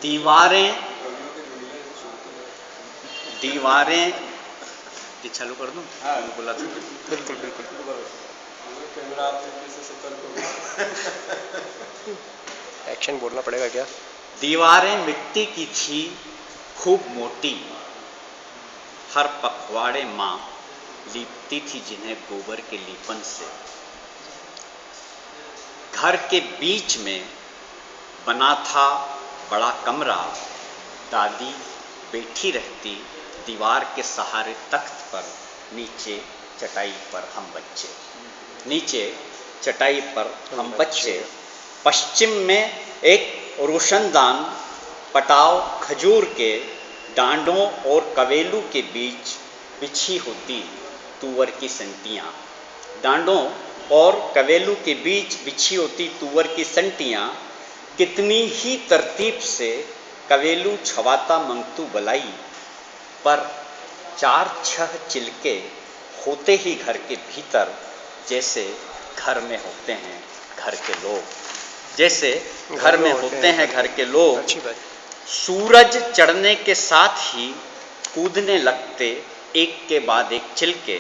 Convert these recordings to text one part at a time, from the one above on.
दीवारें दीवारें ये चालू कर दूं? हाँ बोला था। बिल्कुल बिल्कुल। एक्शन बोलना पड़ेगा क्या? दीवारें मिट्टी की थी खूब मोटी, हर पखवाड़े माँ लीपती थी जिन्हें गोबर के लीपन से। घर के बीच में बना था बड़ा कमरा, दादी बैठी रहती दीवार के सहारे तख्त पर, नीचे चटाई पर हम बच्चे। पश्चिम में एक रोशनदान पटाव खजूर के डांडों और कवेलू के बीच बिछी होती तुअर की संटियाँ। डांडों और कवेलू के बीच बिछी होती तुअर की संटियाँ, कितनी ही तरतीब से कवेलू छवाता मंगतू बलाई, पर 4-6 चिलके होते ही घर के भीतर, जैसे घर में होते हैं घर के लोग, जैसे घर में होते हैं घर के लोग। सूरज चढ़ने के साथ ही कूदने लगते एक के बाद एक चिलके,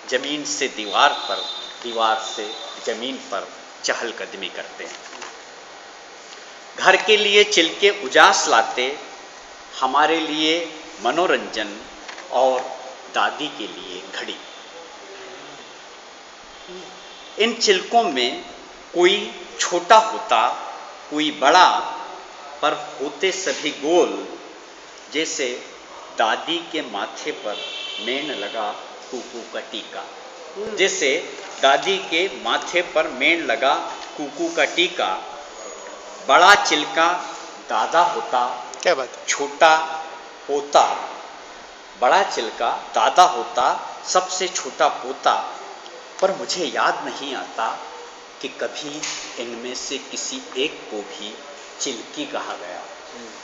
जमीन से दीवार पर, दीवार से जमीन पर चहलकदमी करते हैं। घर के लिए चिलके उजास लाते, हमारे लिए मनोरंजन और दादी के लिए घड़ी। इन चिलकों में कोई छोटा होता, कोई बड़ा, पर होते सभी गोल, जैसे दादी के माथे पर मेण लगा कुकू का टीका। जैसे दादी के माथे पर मेण लगा कुकू का टीका। बड़ा चिलका दादा होता, क्या बात? छोटा पोता। बड़ा चिलका दादा होता, सबसे छोटा पोता। पर मुझे याद नहीं आता कि कभी इनमें से किसी एक को भी चिलकी कहा गया।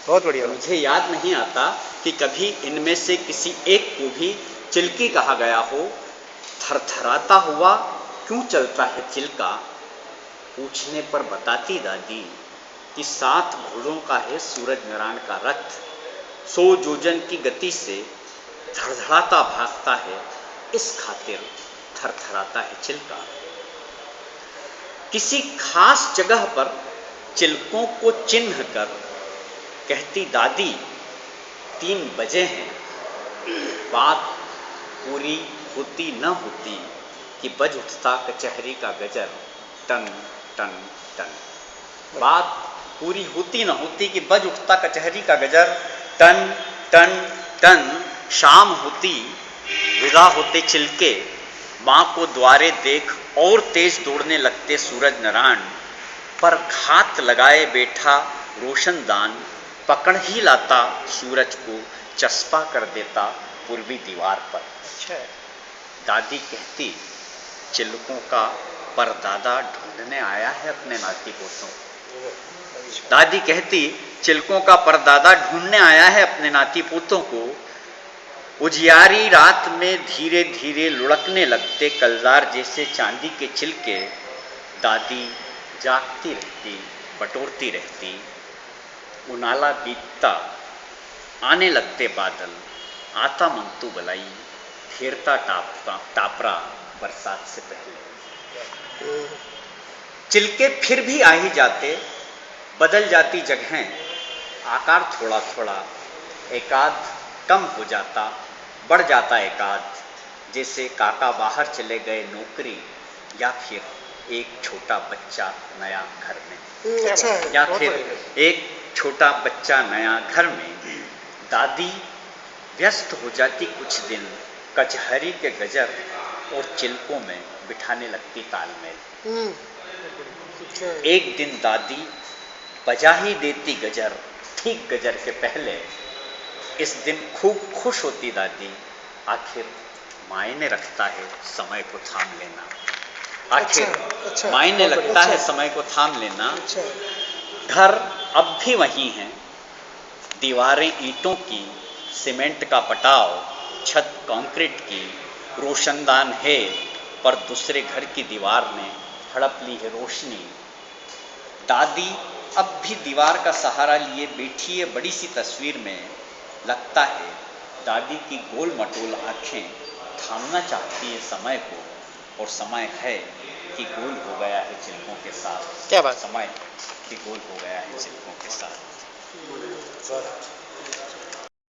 बहुत बढ़िया। मुझे याद नहीं आता कि कभी इनमें से किसी एक को भी चिलकी कहा गया हो। थरथराता हुआ क्यों चलता है चिलका, पूछने पर बताती दादी कि 7 घोड़ों का है सूरज नारायण का रथ, 100 जोजन की गति से धड़धड़ाता भागता है, इस खातिर थरथराता है चिलका। किसी खास जगह पर चिलकों को चिन्ह कर कहती दादी 3 बजे हैं। बात पूरी होती न होती कि बज उठता कचहरी का गजर, टन टन टन। बात पूरी होती न होती कि बज उठता कचहरी का गजर, टन टन टन। शाम होती, विदा होते चिलके, माँ को द्वारे देख और तेज दौड़ने लगते सूरज नारायण। पर घात लगाए बैठा रोशनदान पकड़ ही लाता सूरज को, चस्पा कर देता पूर्वी दीवार पर। दादी कहती चिलकों का परदादा ढूंढने आया है अपने नाती पोतों। दादी कहती चिलकों का परदादा ढूंढने आया है अपने नाती पोतों को। उजियारी रात में धीरे धीरे लुढ़कने लगते कलदार जैसे चांदी के चिलके। दादी जागती रहती, बटोरती रहती। उनाला बीतता, आने लगते बादल, आता मंगतू बलाई, फेरता टापरा बरसात से पहले। चिलके फिर भी आ ही जाते, बदल जाती जगहें, आकार थोड़ा थोड़ा, एकाध कम हो जाता, बढ़ जाता एकाध, जैसे काका बाहर चले गए नौकरी, या फिर एक छोटा बच्चा नया घर में। या फिर एक छोटा बच्चा नया घर में। दादी व्यस्त हो जाती कुछ दिन कचहरी के गजर और चिलकों में बिठाने लगती तालमेल। एक दिन दादी बजा ही देती गजर, ठीक गजर के पहले। इस दिन खूब खुश होती दादी, आखिर मायने रखता है समय को थाम लेना। आखिर मायने लगता है समय को थाम लेना। घर अब भी वही हैं, दीवारें ईंटों की, सीमेंट का पटाव, छत कंक्रीट की, रोशनदान है, पर दूसरे घर की दीवार ने हड़प ली है रोशनी। दादी अब भी दीवार का सहारा लिए बैठी है बड़ी सी तस्वीर में। लगता है दादी की गोल मटोल आंखें थामना चाहती है समय को, और समय है कि गोल हो गया है चिल्कों के साथ। क्या बात? समय कि गोल हो गया है चिल्कों के साथ।